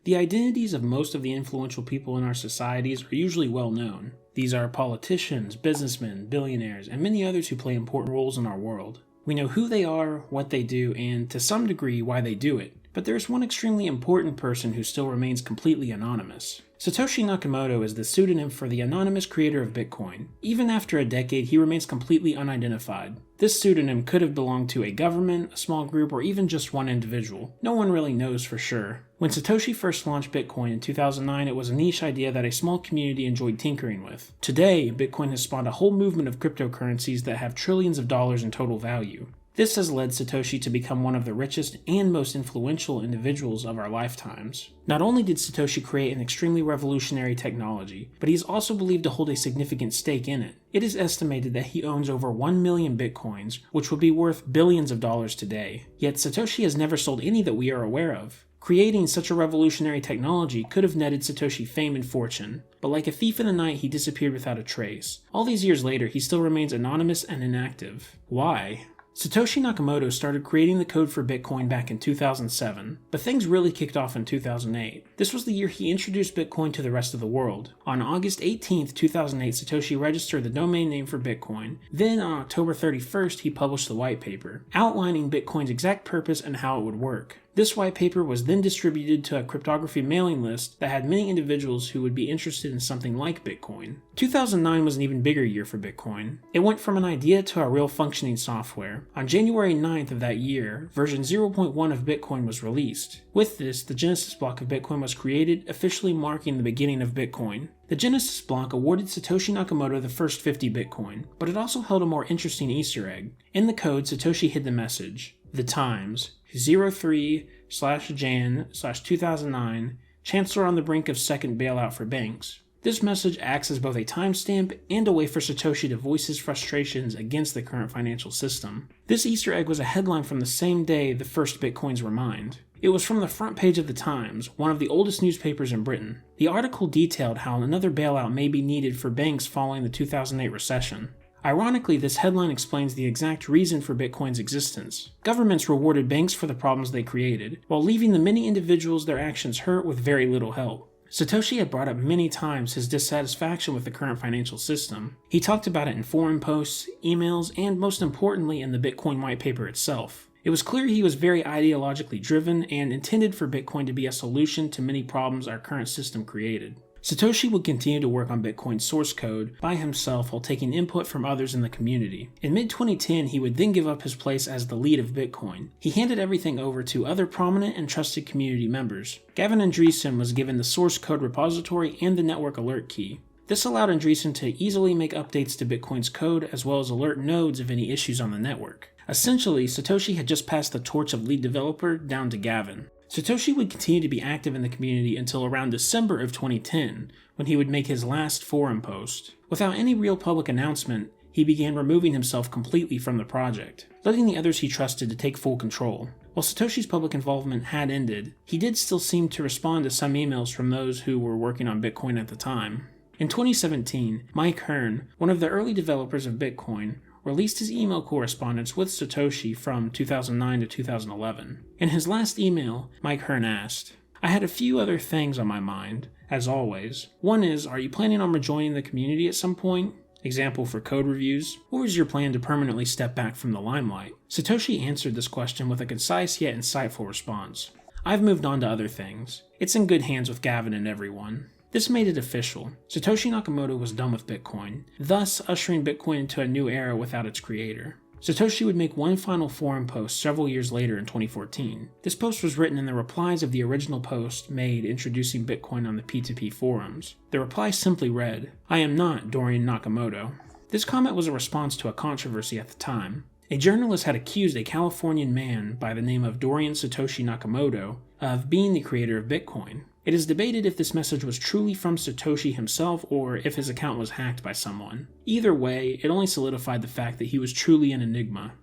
The identities of most of the influential people in our societies are usually well known. These are politicians, businessmen, billionaires, and many others who play important roles in our world. We know who they are, what they do, and to some degree why they do it. But there's one extremely important person who still remains completely anonymous. Satoshi Nakamoto is the pseudonym for the anonymous creator of Bitcoin. Even after a decade, he remains completely unidentified. This pseudonym could have belonged to a government, a small group, or even just one individual. No one really knows for sure. When Satoshi first launched Bitcoin in 2009, it was a niche idea that a small community enjoyed tinkering with. Today, Bitcoin has spawned a whole movement of cryptocurrencies that have trillions of dollars in total value. This has led Satoshi to become one of the richest and most influential individuals of our lifetimes. Not only did Satoshi create an extremely revolutionary technology, but he is also believed to hold a significant stake in it. It is estimated that he owns over 1 million bitcoins, which would be worth billions of dollars today. Yet Satoshi has never sold any that we are aware of. Creating such a revolutionary technology could have netted Satoshi fame and fortune, but like a thief in the night, he disappeared without a trace. All these years later, he still remains anonymous and inactive. Why? Satoshi Nakamoto started creating the code for Bitcoin back in 2007, but things really kicked off in 2008. This was the year he introduced Bitcoin to the rest of the world. On August 18, 2008, Satoshi registered the domain name for Bitcoin. Then on October 31st, he published the white paper, outlining Bitcoin's exact purpose and how it would work. This white paper was then distributed to a cryptography mailing list that had many individuals who would be interested in something like Bitcoin. 2009 was an even bigger year for Bitcoin. It went from an idea to a real functioning software. On January 9th of that year, version 0.1 of Bitcoin was released. With this, the Genesis block of Bitcoin was created, officially marking the beginning of Bitcoin. The Genesis block awarded Satoshi Nakamoto the first 50 Bitcoin, but it also held a more interesting Easter egg. In the code, Satoshi hid the message, "The Times, 03/Jan/2009, Chancellor on the brink of second bailout for banks." This message acts as both a timestamp and a way for Satoshi to voice his frustrations against the current financial system. This Easter egg was a headline from the same day the first Bitcoins were mined. It was from the front page of the Times, one of the oldest newspapers in Britain. The article detailed how another bailout may be needed for banks following the 2008 recession. Ironically, this headline explains the exact reason for Bitcoin's existence. Governments rewarded banks for the problems they created, while leaving the many individuals their actions hurt with very little help. Satoshi had brought up many times his dissatisfaction with the current financial system. He talked about it in forum posts, emails, and most importantly in the Bitcoin white paper itself. It was clear he was very ideologically driven and intended for Bitcoin to be a solution to many problems our current system created. Satoshi would continue to work on Bitcoin's source code by himself while taking input from others in the community. In mid-2010, he would then give up his place as the lead of Bitcoin. He handed everything over to other prominent and trusted community members. Gavin Andresen was given the source code repository and the network alert key. This allowed Andresen to easily make updates to Bitcoin's code as well as alert nodes of any issues on the network. Essentially, Satoshi had just passed the torch of lead developer down to Gavin. Satoshi would continue to be active in the community until around December of 2010, when he would make his last forum post. Without any real public announcement, he began removing himself completely from the project, letting the others he trusted to take full control. While Satoshi's public involvement had ended, he did still seem to respond to some emails from those who were working on Bitcoin at the time. In 2017, Mike Hearn, one of the early developers of Bitcoin, released his email correspondence with Satoshi from 2009 to 2011. In his last email, Mike Hearn asked, "I had a few other things on my mind, as always. One is, are you planning on rejoining the community at some point? Example for code reviews? Or is your plan to permanently step back from the limelight?" Satoshi answered this question with a concise yet insightful response. "I've moved on to other things. It's in good hands with Gavin and everyone." This made it official. Satoshi Nakamoto was done with Bitcoin, thus ushering Bitcoin into a new era without its creator. Satoshi would make one final forum post several years later in 2014. This post was written in the replies of the original post made introducing Bitcoin on the P2P forums. The reply simply read, "I am not Dorian Nakamoto." This comment was a response to a controversy at the time. A journalist had accused a Californian man by the name of Dorian Satoshi Nakamoto of being the creator of Bitcoin. It is debated if this message was truly from Satoshi himself or if his account was hacked by someone. Either way, it only solidified the fact that he was truly an enigma.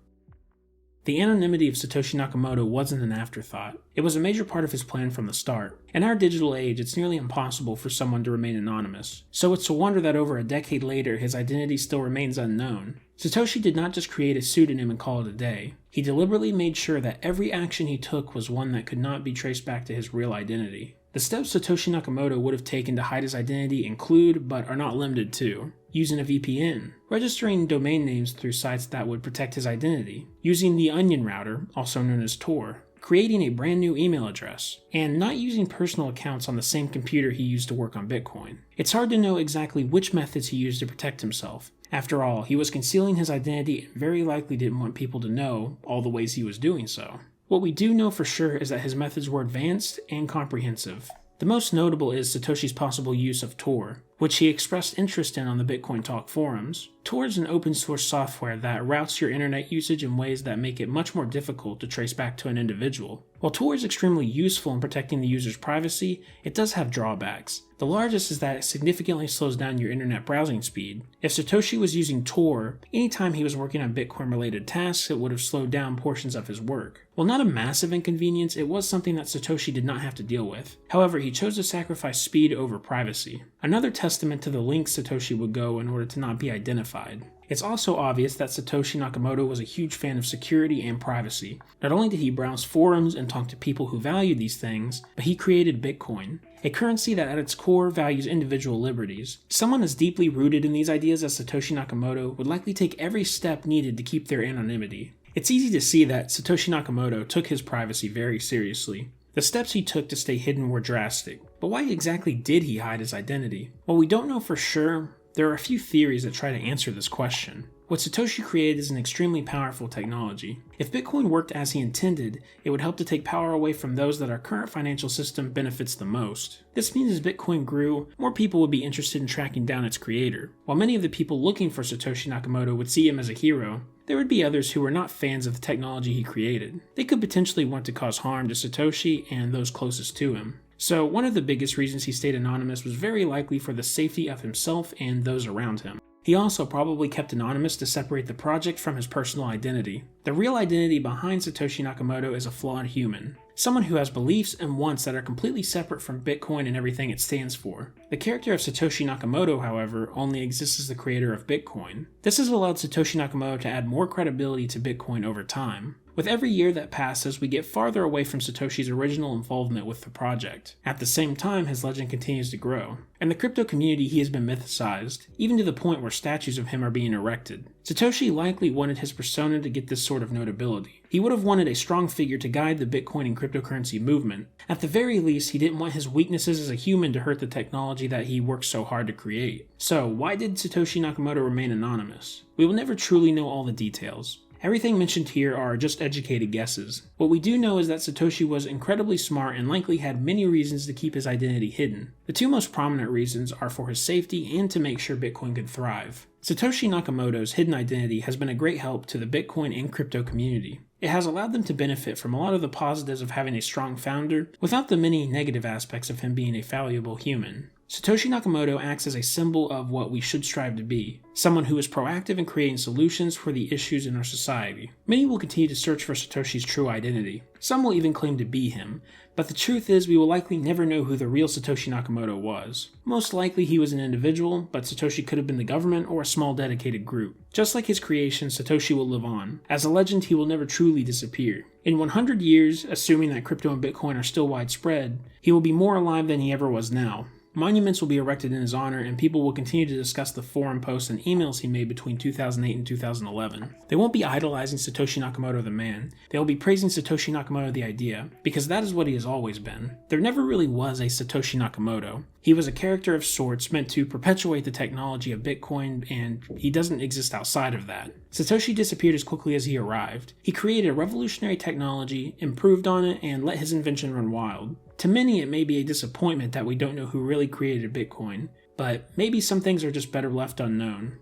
The anonymity of Satoshi Nakamoto wasn't an afterthought. It was a major part of his plan from the start. In our digital age, it's nearly impossible for someone to remain anonymous, so it's a wonder that over a decade later, his identity still remains unknown. Satoshi did not just create a pseudonym and call it a day. He deliberately made sure that every action he took was one that could not be traced back to his real identity. The steps Satoshi Nakamoto would have taken to hide his identity include, but are not limited to, using a VPN, registering domain names through sites that would protect his identity, using the Onion router, also known as Tor, creating a brand new email address, and not using personal accounts on the same computer he used to work on Bitcoin. It's hard to know exactly which methods he used to protect himself. After all, he was concealing his identity and very likely didn't want people to know all the ways he was doing so. What we do know for sure is that his methods were advanced and comprehensive. The most notable is Satoshi's possible use of Tor, which he expressed interest in on the Bitcoin Talk forums. Tor is an open source software that routes your internet usage in ways that make it much more difficult to trace back to an individual. While Tor is extremely useful in protecting the user's privacy, it does have drawbacks. The largest is that it significantly slows down your internet browsing speed. If Satoshi was using Tor, anytime he was working on Bitcoin-related tasks, it would have slowed down portions of his work. While not a massive inconvenience, it was something that Satoshi did not have to deal with. However, he chose to sacrifice speed over privacy. Another testament to the lengths Satoshi would go in order to not be identified. It's also obvious that Satoshi Nakamoto was a huge fan of security and privacy. Not only did he browse forums and talk to people who valued these things, but he created Bitcoin, a currency that at its core values individual liberties. Someone as deeply rooted in these ideas as Satoshi Nakamoto would likely take every step needed to keep their anonymity. It's easy to see that Satoshi Nakamoto took his privacy very seriously. The steps he took to stay hidden were drastic, but why exactly did he hide his identity? While we don't know for sure, there are a few theories that try to answer this question. What Satoshi created is an extremely powerful technology. If Bitcoin worked as he intended, it would help to take power away from those that our current financial system benefits the most. This means as Bitcoin grew, more people would be interested in tracking down its creator. While many of the people looking for Satoshi Nakamoto would see him as a hero, there would be others who were not fans of the technology he created. They could potentially want to cause harm to Satoshi and those closest to him. So one of the biggest reasons he stayed anonymous was very likely for the safety of himself and those around him. He also probably kept anonymous to separate the project from his personal identity. The real identity behind Satoshi Nakamoto is a flawed human. Someone who has beliefs and wants that are completely separate from Bitcoin and everything it stands for. The character of Satoshi Nakamoto, however, only exists as the creator of Bitcoin. This has allowed Satoshi Nakamoto to add more credibility to Bitcoin over time. With every year that passes, we get farther away from Satoshi's original involvement with the project. At the same time, his legend continues to grow. In the crypto community, he has been mythicized, even to the point where statues of him are being erected. Satoshi likely wanted his persona to get this sort of notability. He would have wanted a strong figure to guide the Bitcoin and cryptocurrency movement. At the very least, he didn't want his weaknesses as a human to hurt the technology that he worked so hard to create. So, why did Satoshi Nakamoto remain anonymous? We will never truly know all the details. Everything mentioned here are just educated guesses. What we do know is that Satoshi was incredibly smart and likely had many reasons to keep his identity hidden. The two most prominent reasons are for his safety and to make sure Bitcoin could thrive. Satoshi Nakamoto's hidden identity has been a great help to the Bitcoin and crypto community. It has allowed them to benefit from a lot of the positives of having a strong founder without the many negative aspects of him being a fallible human. Satoshi Nakamoto acts as a symbol of what we should strive to be, someone who is proactive in creating solutions for the issues in our society. Many will continue to search for Satoshi's true identity. Some will even claim to be him, but the truth is we will likely never know who the real Satoshi Nakamoto was. Most likely he was an individual, but Satoshi could have been the government or a small dedicated group. Just like his creation, Satoshi will live on. As a legend, he will never truly disappear. In 100 years, assuming that crypto and Bitcoin are still widespread, he will be more alive than he ever was now. Monuments will be erected in his honor, and people will continue to discuss the forum posts and emails he made between 2008 and 2011. They won't be idolizing Satoshi Nakamoto the man, they will be praising Satoshi Nakamoto the idea, because that is what he has always been. There never really was a Satoshi Nakamoto. He was a character of sorts meant to perpetuate the technology of Bitcoin, and he doesn't exist outside of that. Satoshi disappeared as quickly as he arrived. He created a revolutionary technology, improved on it, and let his invention run wild. To many, it may be a disappointment that we don't know who really created Bitcoin, but maybe some things are just better left unknown.